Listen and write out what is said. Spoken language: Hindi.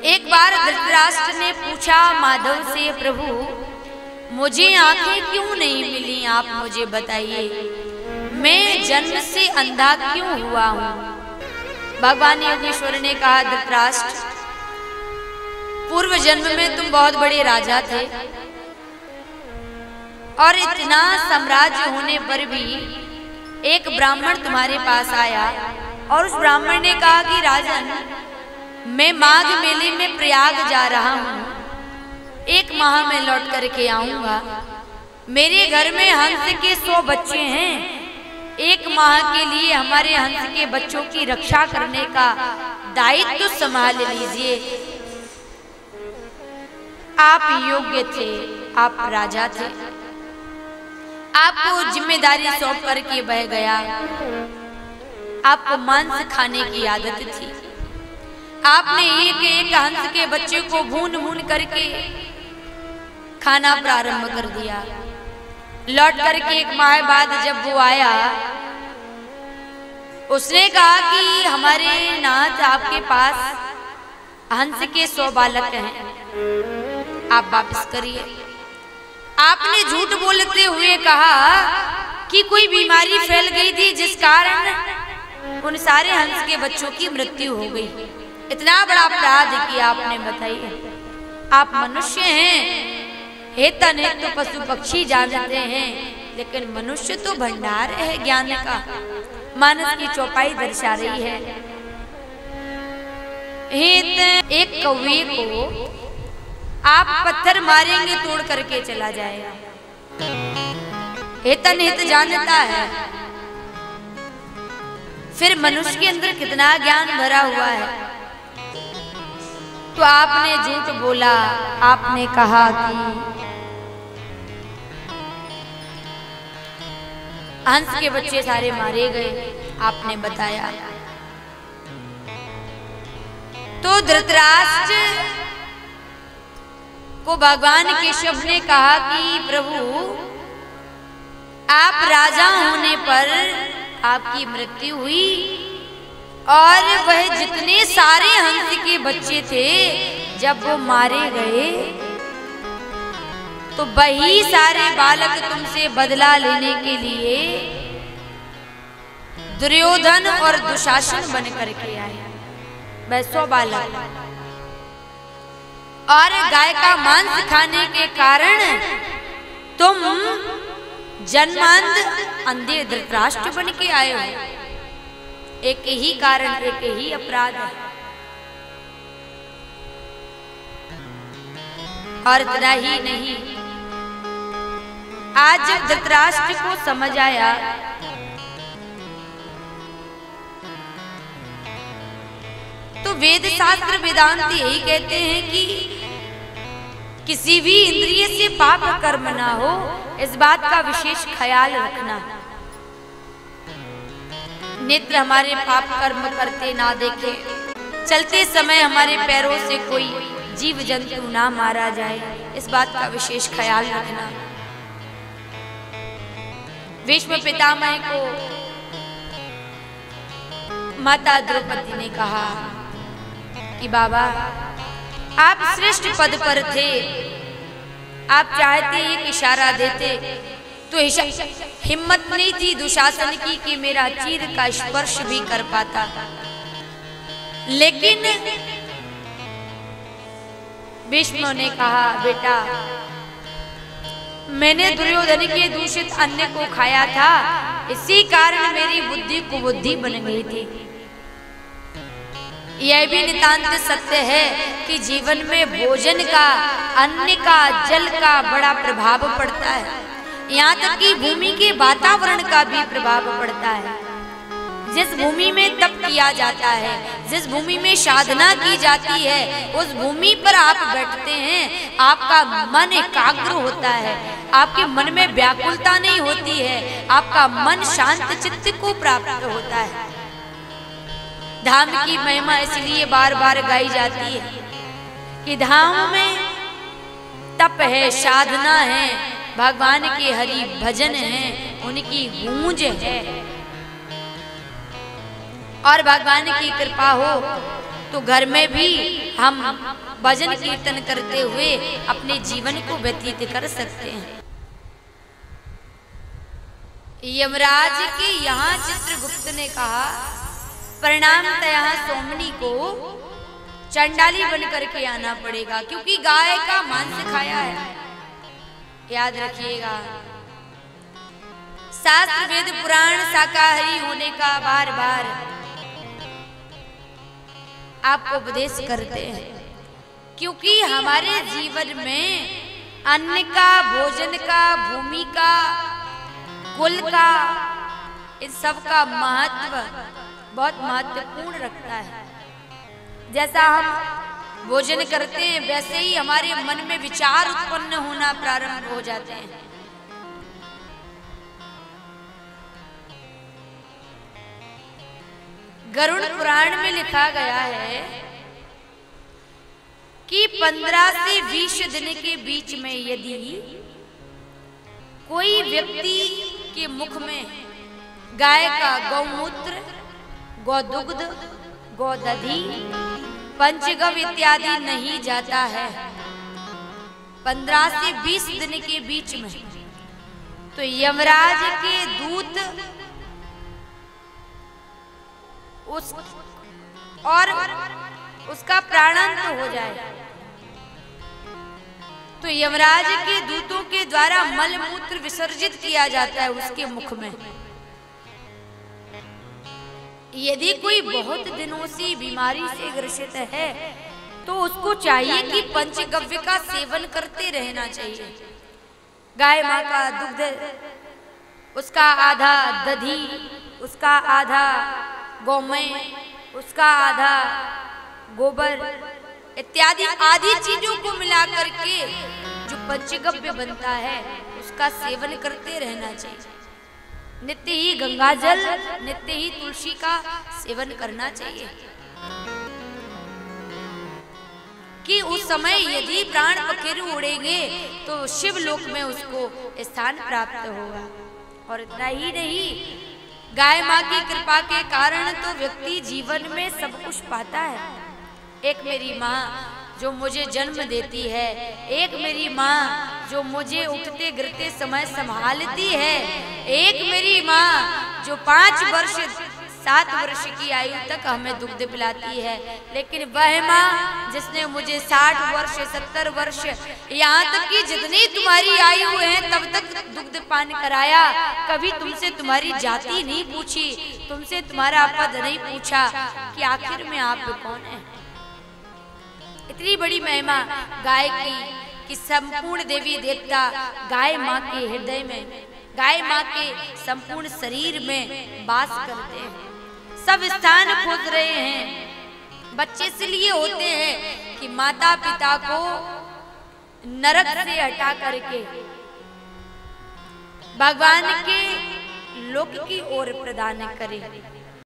एक बार धृतराष्ट्र ने पूछा माधव से, प्रभु मुझे आंखें क्यों नहीं मिली, आप मुझे बताइए, मैं जन्म से अंधा क्यों हुआ हूँ। भगवान योगेश्वर ने कहा, धृतराष्ट्र पूर्व जन्म में तुम बहुत बड़े राजा थे और इतना साम्राज्य होने पर भी एक ब्राह्मण तुम्हारे पास आया और उस ब्राह्मण ने कहा कि राजन, मैं माघ मेले में प्रयाग जा रहा हूँ, 1 माह में लौट करके आऊंगा। मेरे घर में हंस के 100 बच्चे हैं, 1 माह के लिए हमारे हंस के बच्चों की रक्षा करने का दायित्व तो संभाल लीजिए। आप योग्य थे, आप राजा थे, आपको जिम्मेदारी सौंप करके बह गया। आपको मांस खाने की आदत थी, आपने एक हंस के बच्चे को भून भून करके खाना प्रारंभ कर दिया। लौट करके 1 माह बाद जब वो आया, उसने कहा कि हमारे नाथ आपके पास हंस के 100 बालक हैं, आप वापस करिए। आपने झूठ बोलते हुए कहा कि कोई बीमारी फैल गई थी जिस कारण उन सारे हंस के बच्चों की मृत्यु हो गई। इतना बड़ा अपराध किया आपने, बताइए। आप मनुष्य हैं, हेतन है तो पशु पक्षी जानते हैं, लेकिन मनुष्य तो भंडार है ज्ञान का। मानस की चौपाई दर्शा रही है। हेत एक कौवे को आप पत्थर मारेंगे तोड़ करके चला जाएगा, हेतन हित जानता है। फिर मनुष्य के अंदर कितना ज्ञान भरा हुआ है। तो आपने झूठ बोला, आपने कहा कि हंस के बच्चे सारे मारे गए, आपने बताया। तो धृतराष्ट्र को भगवान केशव ने कहा कि प्रभु, आप राजा होने पर आपकी मृत्यु हुई और वह जितने सारे हंस के बच्चे थे जब वो मारे गए तो वही सारे बालक तुमसे बदला लेने के लिए दुर्योधन और दुशासन बन करके आए। 100 बालक और गाय का मांस खाने के कारण तुम जन्मांध अंधे धृतराष्ट्र बन के आए हो। एक ही कारण, एक ही अपराध है। और इतना ही नहीं, आज जब धृतराष्ट्र को समझ आया तो वेद शास्त्र वेदांत यही कहते हैं कि किसी भी इंद्रिय से पाप कर्म ना हो, इस बात का विशेष ख्याल रखना। नेत्र हमारे पाप कर्म करते ना देखे, चलते समय हमारे पैरों से कोई जीव जंतु ना मारा जाए, इस बात का विशेष ख्याल रखना। भीष्म पितामह को माता द्रौपदी ने कहा कि बाबा, आप श्रेष्ठ पद पर थे, आप चाहते एक इशारा देते तो हिम्मत नहीं थी दुशासन की कि मेरा चीर का स्पर्श भी कर पाता। लेकिन भीष्म ने कहा, बेटा, मैंने दुर्योधन के दूषित अन्न को खाया था, इसी कारण मेरी बुद्धि कुबुद्धि बन गई थी। यह भी नितांत सत्य है कि जीवन में भोजन का, अन्न का, जल का बड़ा प्रभाव पड़ता है। यहाँ तक कि भूमि के वातावरण का भी प्रभाव पड़ता है। जिस भूमि में तप किया जाता है, जिस भूमि में साधना की जाती है, उस भूमि पर आप बैठते हैं, आपका मन एकाग्र होता है, आपके मन में व्याकुलता नहीं होती है, आपका मन शांत चित्त को प्राप्त होता है। धाम की महिमा इसलिए बार बार गाई जाती है कि धाम में तप है, साधना है, भगवान के हरि भजन है, उनकी गूंज है और भगवान की कृपा हो तो घर में भी हम भजन कीर्तन करते हुए अपने जीवन को व्यतीत कर सकते हैं। यमराज के यहाँ चित्रगुप्त ने कहा, परिणामतः सोमनी को चंडाली बन करके आना पड़ेगा, क्योंकि गाय का मांस खाया है। याद रखिएगा, शास्त्र वेद पुराण शाकाहारी होने का बार बार आपको उपदेश करते हैं, क्योंकि हमारे जीवन में अन्न का, भोजन का, भूमि का, कुल का, इन सब का महत्व बहुत महत्वपूर्ण रखता है। जैसा हम भोजन करते हैं वैसे ही हमारे मन में विचार उत्पन्न होना प्रारंभ हो जाते हैं। गरुड़ पुराण में लिखा गया है कि 15 से 20 दिन के बीच में यदि कोई व्यक्ति के मुख में गाय का गौमूत्र, गौदुग्ध, गौदधि, पंचगव्य इत्यादि नहीं जाता है 15 से 20 दिन के बीच में, तो यमराज के दूत उसका प्राणांत हो जाए। तो यमराज के दूतों के द्वारा मल मूत्र विसर्जित किया जाता है उसके मुख में। यदि कोई बहुत दिनों से बीमारी से ग्रसित है तो उसको चाहिए कि पंचगव्य का सेवन करते रहना चाहिए। गाय माँ का दुग्ध, उसका आधा दधी, उसका आधा गौमय, उसका आधा गोबर इत्यादि आदि चीजों को मिलाकर के जो पंचगव्य बनता है उसका सेवन करते रहना चाहिए। नित्य ही गंगा जल, नित्य ही तुलसी का सेवन करना चाहिए, कि उस समय यदि प्राण पखेरु उड़ेंगे तो शिव लोक में उसको स्थान प्राप्त होगा। और इतना ही नहीं, गाय माँ की कृपा के कारण तो व्यक्ति जीवन में सब कुछ पाता है। एक मेरी माँ जो मुझे जन्म देती है, एक मेरी माँ जो मुझे उठते गिरते समय संभालती है, एक मेरी माँ जो 5 वर्ष 7 वर्ष की आयु तक हमें दुग्ध पिलाती है। लेकिन वह माँ जिसने मुझे 60 वर्ष 70 वर्ष यहाँ तक कि जितनी तुम्हारी आयु है तब तक दुग्ध पान कराया, कभी तुमसे तुम्हारी जाति नहीं पूछी, तुमसे तुम्हारा पद नहीं पूछा कि आखिर में आप कौन है। इतनी बड़ी महिमा गाय की कि संपूर्ण देवी देवता गाय माँ के हृदय में, गाय माँ के संपूर्ण शरीर में वास करते हैं। सब स्थान खोज रहे हैं। बच्चे इसलिए होते हैं कि माता पिता को नरक से हटा करके भगवान के लोक की ओर प्रदान करें।